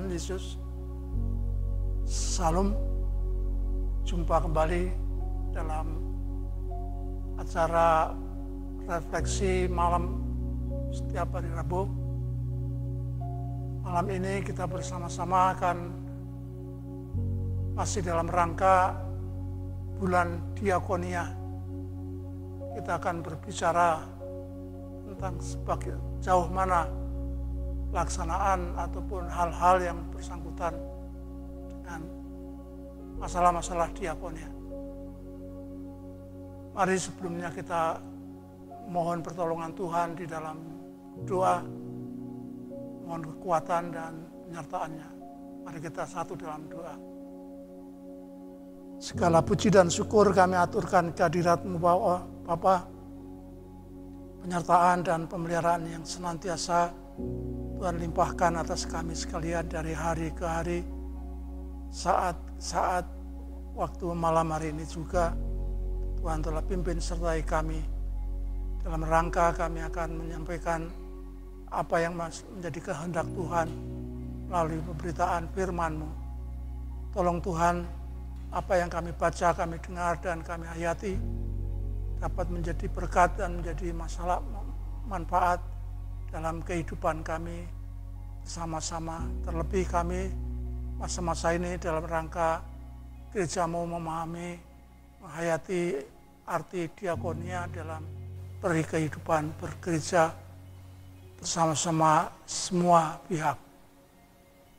Tuhan Yesus. Salam, jumpa kembali dalam acara refleksi malam setiap hari Rabu. Malam ini kita bersama-sama akan masih dalam rangka bulan diakonia. Kita akan berbicara tentang sejauh mana pelaksanaan ataupun hal-hal yang bersangkutan dengan masalah-masalah diakonia. Mari sebelumnya kita mohon pertolongan Tuhan di dalam doa, mohon kekuatan dan penyertaannya. Mari kita satu dalam doa. Segala puji dan syukur kami aturkan kehadirat-Mu Bapa, penyertaan dan pemeliharaan yang senantiasa Tuhan limpahkan atas kami sekalian dari hari ke hari, saat waktu malam hari ini juga Tuhan telah pimpin sertai kami. Dalam rangka kami akan menyampaikan apa yang menjadi kehendak Tuhan melalui pemberitaan firman-Mu. Tolong Tuhan, apa yang kami baca, kami dengar dan kami hayati dapat menjadi berkat dan menjadi masalah manfaat dalam kehidupan kami bersama-sama. Terlebih kami masa-masa ini dalam rangka gereja-Mu memahami, menghayati arti diakonia dalam pergi kehidupan bergereja bersama-sama semua pihak.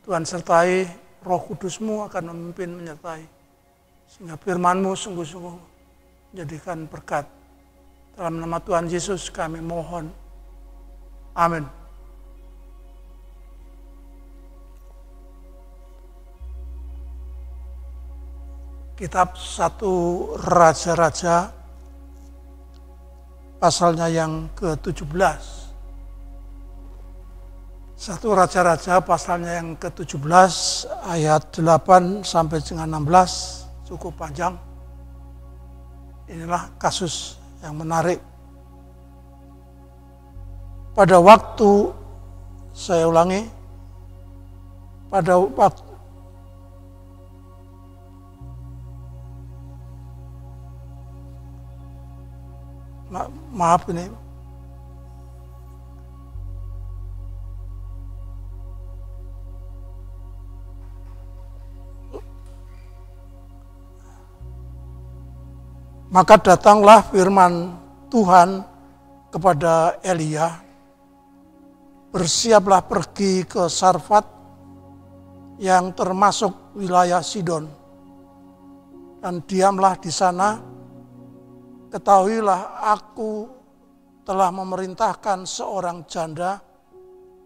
Tuhan sertai, Roh Kudus-Mu akan memimpin menyertai, sehingga firman-Mu sungguh-sungguh menjadikan berkat. Dalam nama Tuhan Yesus kami mohon. Amin. Kitab 1 Raja-Raja pasalnya yang ke-17. 1 Raja-Raja pasalnya yang ke-17 ayat 8 sampai dengan 16, cukup panjang. Inilah kasus yang menarik. Pada waktu, saya ulangi, pada waktu maaf ini, maka datanglah firman Tuhan kepada Elia, bersiaplah pergi ke Sarfat yang termasuk wilayah Sidon, dan diamlah di sana. Ketahuilah aku telah memerintahkan seorang janda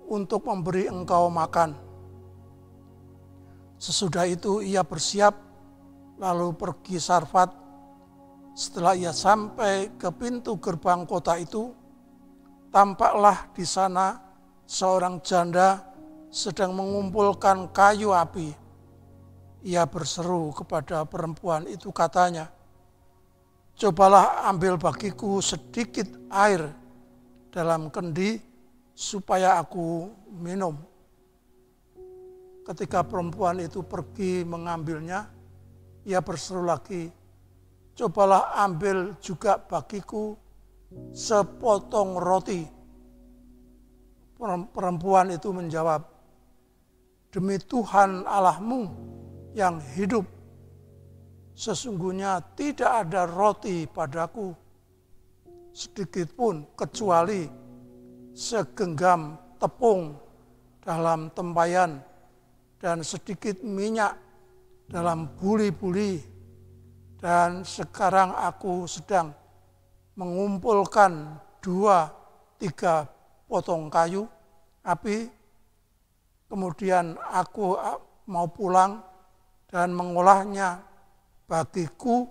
untuk memberi engkau makan. Sesudah itu ia bersiap lalu pergi Sarfat. Setelah ia sampai ke pintu gerbang kota itu, tampaklah di sana seorang janda sedang mengumpulkan kayu api. Ia berseru kepada perempuan itu, katanya, "Cobalah ambil bagiku sedikit air dalam kendi supaya aku minum." Ketika perempuan itu pergi mengambilnya, ia berseru lagi, "Cobalah ambil juga bagiku sepotong roti." Perempuan itu menjawab, "Demi Tuhan Allahmu yang hidup, sesungguhnya tidak ada roti padaku sedikit pun kecuali segenggam tepung dalam tempayan dan sedikit minyak dalam buli-buli. Dan sekarang aku sedang mengumpulkan 2-3 potong kayu api. Kemudian aku mau pulang dan mengolahnya bagiku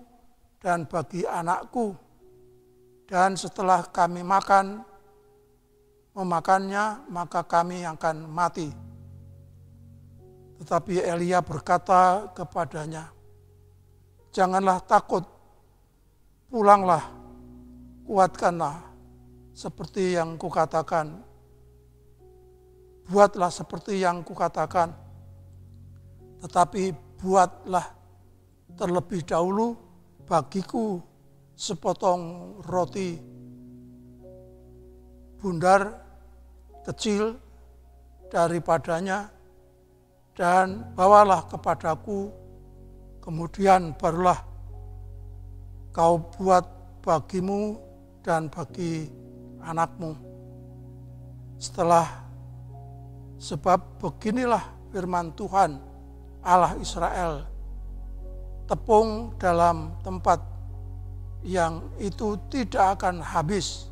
dan bagi anakku. Dan setelah kami memakannya, maka kami akan mati." Tetapi Elia berkata kepadanya, "Janganlah takut, pulanglah, kuatkanlah seperti yang kukatakan. Buatlah seperti yang kukatakan, Tetapi buatlah terlebih dahulu bagiku sepotong roti bundar kecil daripadanya dan bawalah kepadaku, kemudian barulah kau buat bagimu dan bagi anakmu. Sebab beginilah firman Tuhan Allah Israel, tepung dalam tempat yang itu tidak akan habis,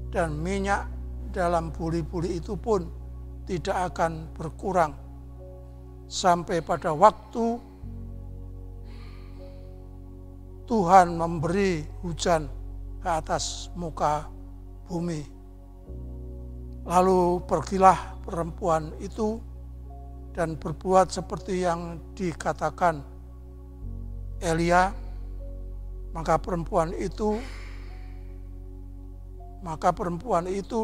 dan minyak dalam buli-buli itu pun tidak akan berkurang, sampai pada waktu Tuhan memberi hujan ke atas muka bumi. Lalu pergilah perempuan itu dan berbuat seperti yang dikatakan Elia, maka perempuan itu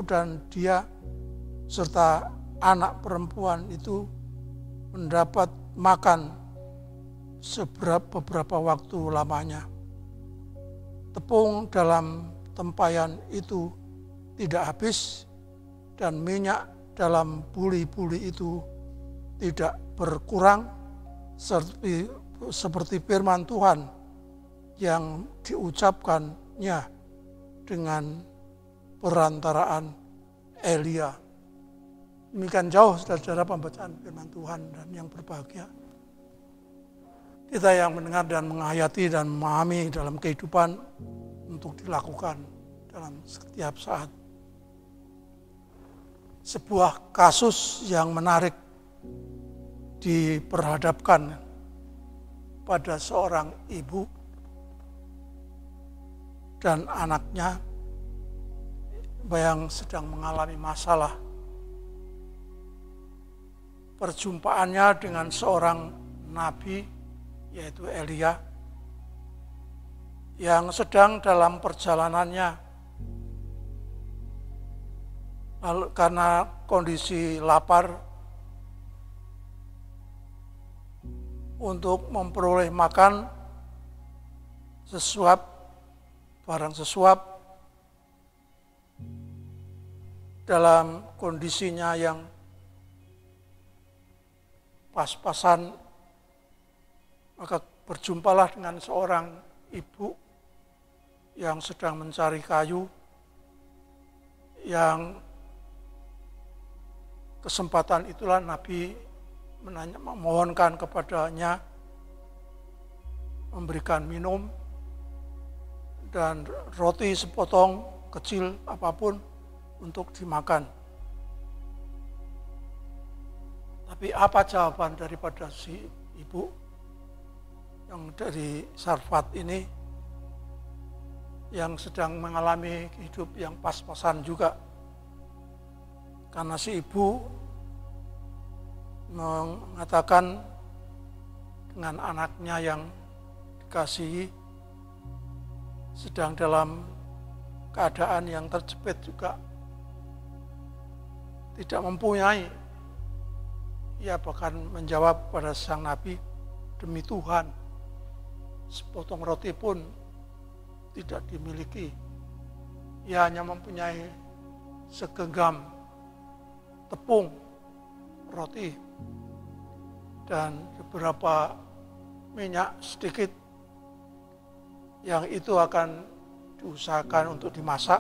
dan dia serta anak perempuan itu mendapat makan beberapa waktu lamanya. Tepung dalam tempayan itu tidak habis, dan minyak dalam buli-buli itu tidak berkurang, seperti firman Tuhan yang diucapkannya dengan perantaraan Elia. Demikian jauh saudara pembacaan firman Tuhan, dan yang berbahagia kita yang mendengar dan menghayati dan memahami dalam kehidupan untuk dilakukan dalam setiap saat. Sebuah kasus yang menarik diperhadapkan pada seorang ibu dan anaknya yang sedang mengalami masalah. Perjumpaannya dengan seorang nabi, yaitu Elia, yang sedang dalam perjalanannya lalu karena kondisi lapar untuk memperoleh makan barang sesuap dalam kondisinya yang pas-pasan, maka berjumpalah dengan seorang ibu yang sedang mencari kayu, yang kesempatan itulah Nabi memohonkan kepadanya memberikan minum dan roti sepotong kecil apapun untuk dimakan. Tapi apa jawaban daripada si ibu yang dari Sarfat ini, yang sedang mengalami hidup yang pas-pasan juga? Karena si ibu mengatakan dengan anaknya yang dikasihi sedang dalam keadaan yang terjepit juga, tidak mempunyai. Ia bahkan menjawab pada sang nabi, demi Tuhan, sepotong roti pun tidak dimiliki. Ia hanya mempunyai segenggam tepung roti dan beberapa minyak sedikit, yang itu akan diusahakan untuk dimasak.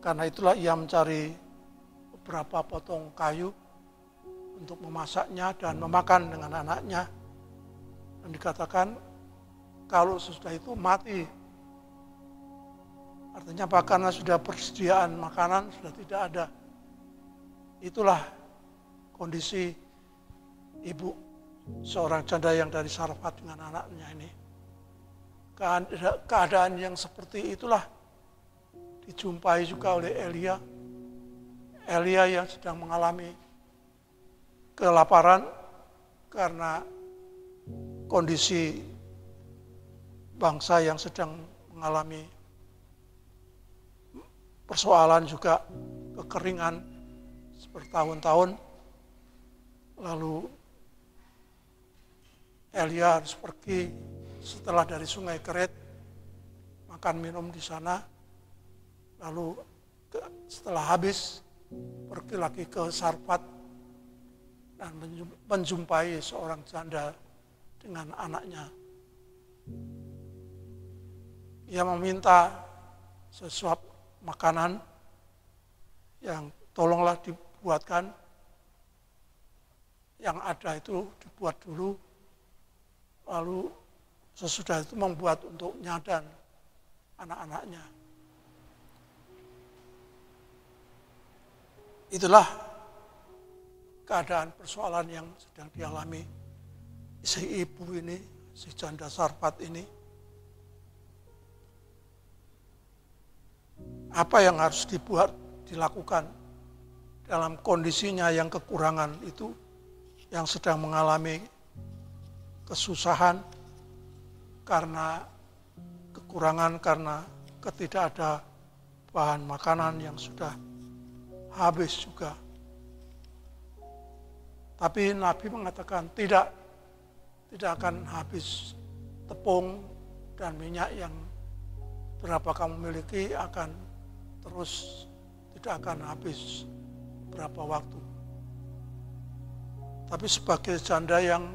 Karena itulah ia mencari beberapa potong kayu untuk memasaknya dan memakan dengan anaknya. Dan dikatakan kalau sesudah itu mati. Artinya karena sudah persediaan makanan sudah tidak ada. Itulah kondisi ibu seorang janda yang dari Sarfat dengan anaknya ini. Keadaan yang seperti itulah dijumpai juga oleh Elia. Elia yang sedang mengalami kelaparan karena kondisi bangsa yang sedang mengalami persoalan juga kekeringan bertahun-tahun. Lalu Elia harus pergi setelah dari sungai Kerit, makan minum di sana, lalu setelah habis pergi lagi ke Sarfat dan menjumpai seorang janda dengan anaknya. Ia meminta sesuap makanan yang tolonglah dibuatkan, yang ada itu dibuat dulu, lalu sesudah itu membuat untuknya dan anak-anaknya. Itulah keadaan persoalan yang sedang dialami si ibu ini, si janda Sarfat ini. Apa yang harus dilakukan dalam kondisinya yang kekurangan itu, yang sedang mengalami kesusahan karena kekurangan, karena tidak ada bahan makanan yang sudah habis juga. Tapi Nabi mengatakan tidak akan habis tepung dan minyak yang berapa kamu miliki, akan terus, tidak akan habis berapa waktu. Tapi sebagai janda yang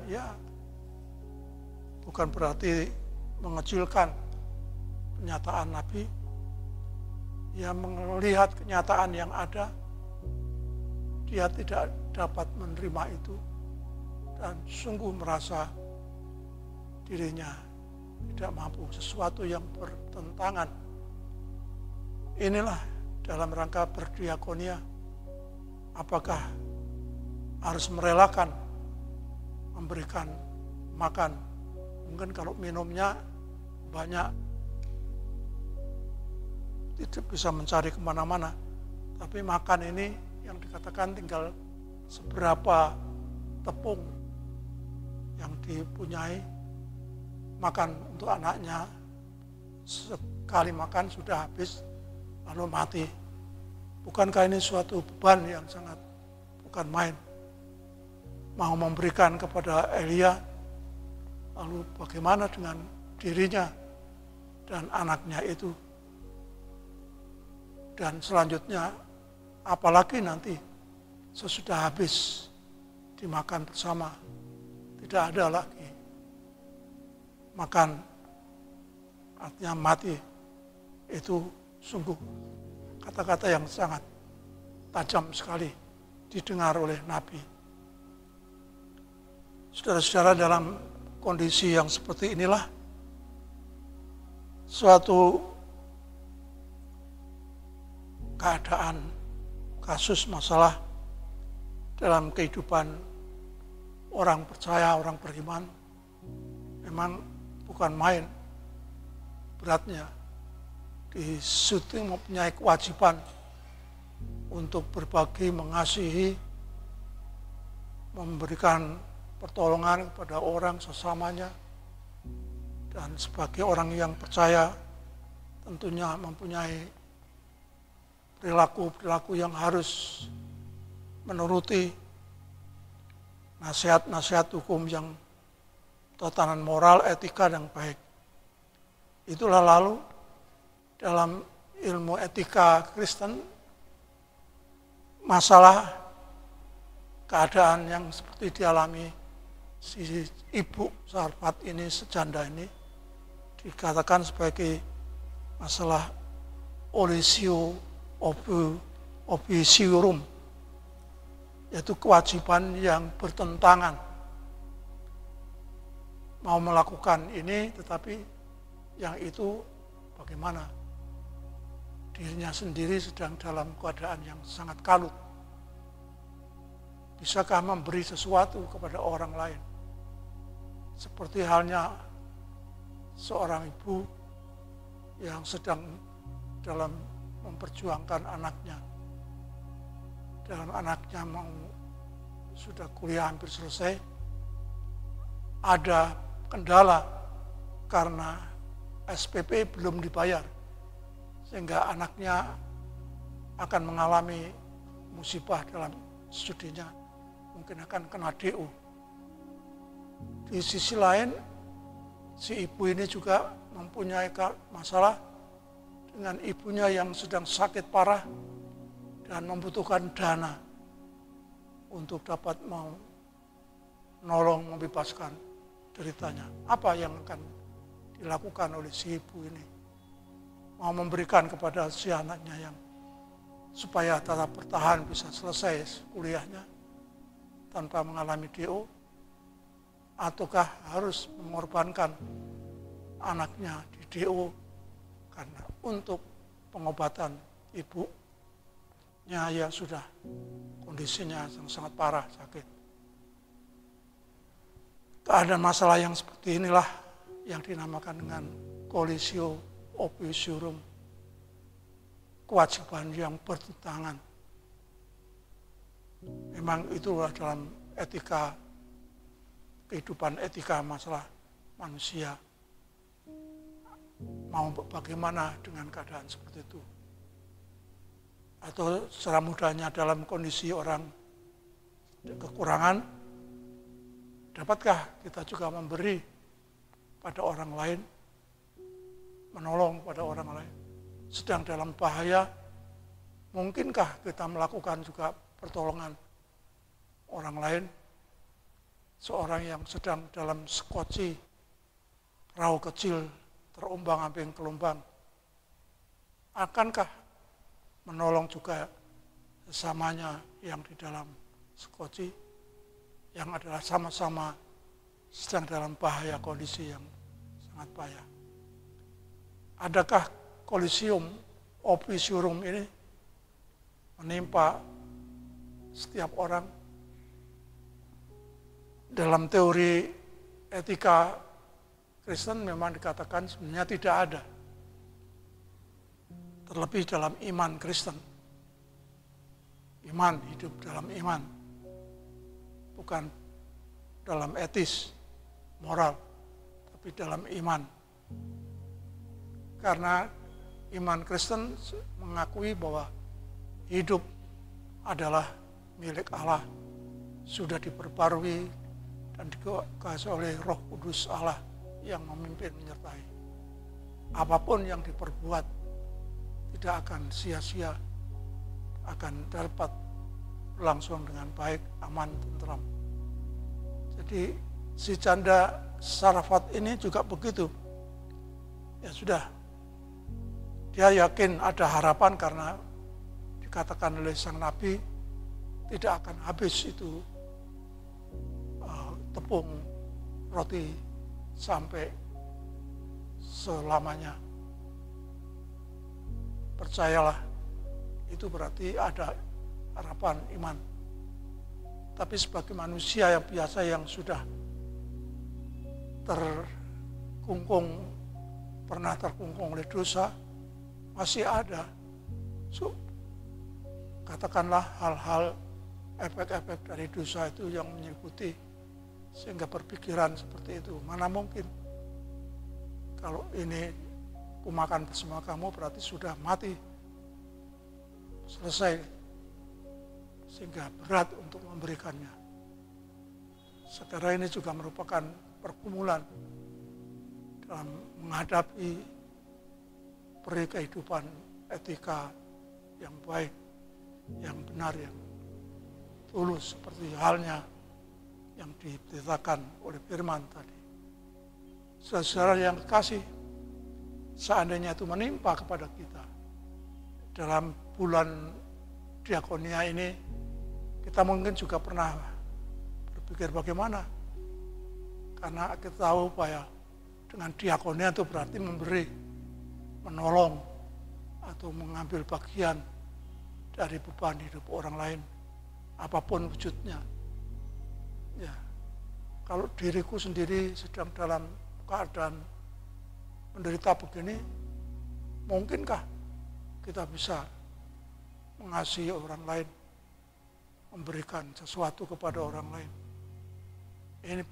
bukan berarti mengecilkan pernyataan Nabi, ia melihat kenyataan yang ada, dia tidak dapat menerima itu dan sungguh merasa dirinya tidak mampu, sesuatu yang bertentangan. Inilah dalam rangka berdiakonia, apakah harus merelakan memberikan makan? Mungkin kalau minumnya banyak tidak bisa mencari kemana-mana, tapi makan ini yang dikatakan tinggal seberapa tepung yang dipunyai, makan untuk anaknya, sekali makan sudah habis lalu mati. Bukankah ini suatu beban yang sangat bukan main? Mau memberikan kepada Elia, lalu bagaimana dengan dirinya dan anaknya itu? Dan selanjutnya, apalagi nanti sesudah habis dimakan bersama, tidak ada lagi makan, artinya mati. Itu sungguh kata-kata yang sangat tajam sekali didengar oleh Nabi. Saudara-saudara, dalam kondisi yang seperti inilah, suatu keadaan, kasus, masalah dalam kehidupan orang percaya, orang beriman, memang bukan main beratnya. Di situ mempunyai kewajiban untuk berbagi, mengasihi, memberikan pertolongan kepada orang sesamanya, dan sebagai orang yang percaya tentunya mempunyai perilaku yang harus menuruti nasihat-nasihat hukum yang tatanan moral, etika yang baik. Itulah lalu dalam ilmu etika Kristen, masalah keadaan yang seperti dialami si ibu Sarfat ini, sejanda ini, dikatakan sebagai masalah olisio obisiurum, yaitu kewajiban yang bertentangan. Mau melakukan ini, tetapi yang itu bagaimana? Dirinya sendiri sedang dalam keadaan yang sangat kalut. Bisakah memberi sesuatu kepada orang lain? Seperti halnya seorang ibu yang sedang dalam memperjuangkan anaknya. Dalam anaknya sudah kuliah hampir selesai, ada kendala karena SPP belum dibayar, sehingga anaknya akan mengalami musibah dalam studinya, mungkin akan kena DO. Di sisi lain, si ibu ini juga mempunyai masalah dengan ibunya yang sedang sakit parah dan membutuhkan dana untuk dapat menolong, membebaskan deritanya. Apa yang akan dilakukan oleh si ibu ini? Mau memberikan kepada si anaknya yang supaya tetap bertahan bisa selesai kuliahnya tanpa mengalami DO, ataukah harus mengorbankan anaknya di DO karena untuk pengobatan ibunya yang sudah kondisinya yang sangat parah sakit. Keadaan masalah yang seperti inilah yang dinamakan dengan colictio opusiorum, kewajiban yang bertentangan. Memang itulah dalam etika, kehidupan etika masalah manusia. Mau bagaimana dengan keadaan seperti itu? Atau secara mudahnya dalam kondisi orang kekurangan, dapatkah kita juga memberi pada orang lain, menolong pada orang lain? Sedang dalam bahaya, mungkinkah kita melakukan juga pertolongan orang lain? Seorang yang sedang dalam sekoci perahu kecil terombang-ambing gelombang, akankah menolong juga sesamanya yang di dalam sekoci, yang adalah sama-sama sedang dalam bahaya, kondisi yang sangat payah? Adakah colictio opusiorum ini menimpa setiap orang? Dalam teori etika Kristen memang dikatakan sebenarnya tidak ada. Terlebih dalam iman Kristen. Iman, hidup dalam iman. Bukan dalam etis, moral, tapi dalam iman. Karena iman Kristen mengakui bahwa hidup adalah milik Allah, sudah diperbarui dan dikasih oleh Roh Kudus Allah yang memimpin menyertai. Apapun yang diperbuat tidak akan sia-sia, akan dapat berlangsung dengan baik, aman, tentram. Jadi si janda Sarafat ini juga begitu. Ya sudah, dia yakin ada harapan karena dikatakan oleh sang Nabi tidak akan habis itu tepung roti sampai selamanya. Percayalah, itu berarti ada harapan iman. Tapi sebagai manusia yang biasa yang sudah pernah terkungkung oleh dosa, masih ada. Katakanlah hal-hal, efek-efek dari dosa itu yang menyelimuti, sehingga berpikiran seperti itu. Mana mungkin kalau ini kumakan bersama kamu berarti sudah mati, selesai, sehingga berat untuk memberikannya. Sekarang ini juga merupakan pergumulan dalam menghadapi peri kehidupan etika yang baik, yang benar, yang tulus, seperti halnya yang diberitakan oleh firman tadi. Saudara yang kekasih, seandainya itu menimpa kepada kita dalam bulan diakonia ini, kita mungkin juga pernah berpikir bagaimana, karena kita tahu bahwa dengan diakonia itu berarti memberi, menolong, atau mengambil bagian dari beban hidup orang lain, apapun wujudnya. Ya, kalau diriku sendiri sedang dalam keadaan menderita begini, mungkinkah kita bisa mengasihi orang lain, memberikan sesuatu kepada orang lain? Ini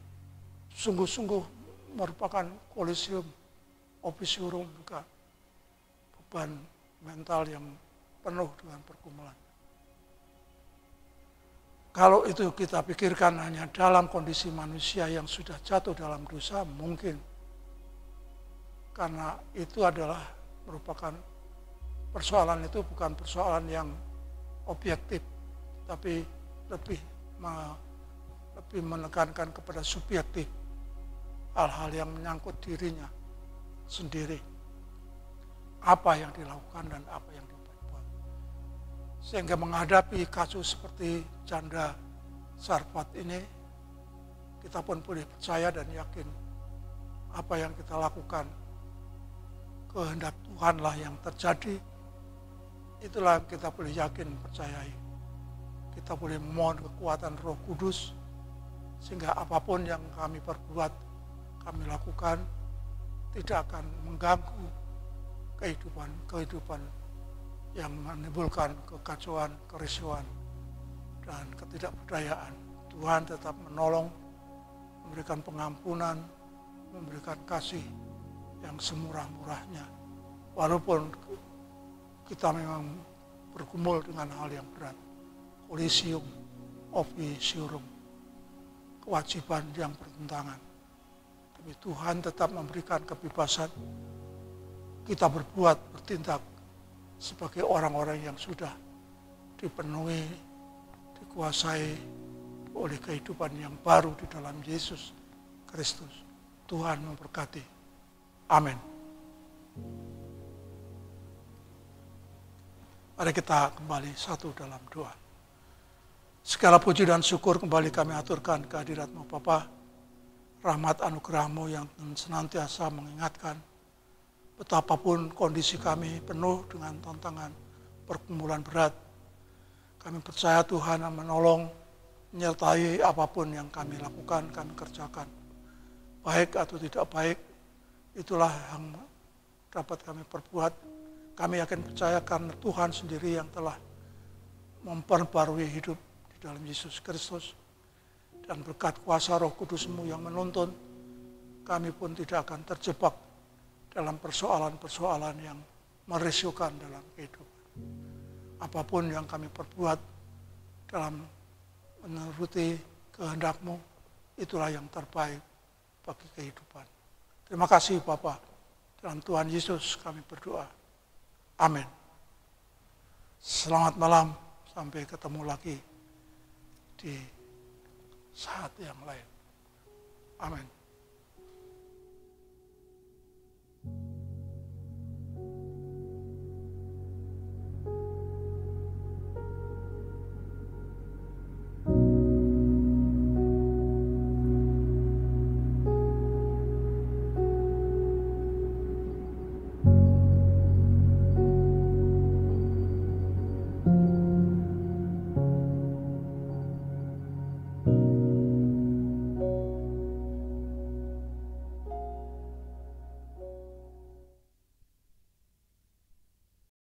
sungguh-sungguh merupakan colictio opusiorum, juga beban mental yang penuh dengan pergumulan. Kalau itu kita pikirkan hanya dalam kondisi manusia yang sudah jatuh dalam dosa, mungkin. Karena itu adalah merupakan persoalan itu bukan persoalan yang objektif, tapi lebih menekankan kepada subjektif, hal-hal yang menyangkut dirinya sendiri. Apa yang dilakukan dan apa yang diperbuat. Sehingga menghadapi kasus seperti janda Sarfat ini, kita pun boleh percaya dan yakin apa yang kita lakukan, kehendak Tuhanlah yang terjadi. Itulah yang kita boleh yakin, percayai. Kita boleh memohon kekuatan Roh Kudus, sehingga apapun yang kami perbuat, kami lakukan, tidak akan mengganggu kehidupan yang menimbulkan kekacauan, kerisauan, dan ketidakberdayaan. Tuhan tetap menolong, memberikan pengampunan, memberikan kasih yang semurah-murahnya. Walaupun kita memang bergumul dengan hal yang berat, kolisium, officium, kewajiban yang bertentangan. Tapi Tuhan tetap memberikan kebebasan kita berbuat, bertindak sebagai orang-orang yang sudah dipenuhi, dikuasai oleh kehidupan yang baru di dalam Yesus Kristus. Tuhan memberkati. Amin. Mari kita kembali satu dalam doa. Segala puji dan syukur kembali kami aturkan kehadirat-Mu Bapa. Rahmat anugerah-Mu yang senantiasa mengingatkan betapapun kondisi kami penuh dengan tantangan pergumulan berat. Kami percaya Tuhan yang menolong, menyertai apapun yang kami lakukan, kami kerjakan. Baik atau tidak baik, itulah yang dapat kami perbuat. Kami yakin percaya karena Tuhan sendiri yang telah memperbarui hidup di dalam Yesus Kristus. Dan berkat kuasa Roh Kudus-Mu yang menuntun, kami pun tidak akan terjebak dalam persoalan-persoalan yang merisaukan dalam kehidupan. Apapun yang kami perbuat dalam menuruti kehendak-Mu, itulah yang terbaik bagi kehidupan. Terima kasih Bapa. Dalam Tuhan Yesus kami berdoa. Amin. Selamat malam, sampai ketemu lagi di saat yang lain. Amin.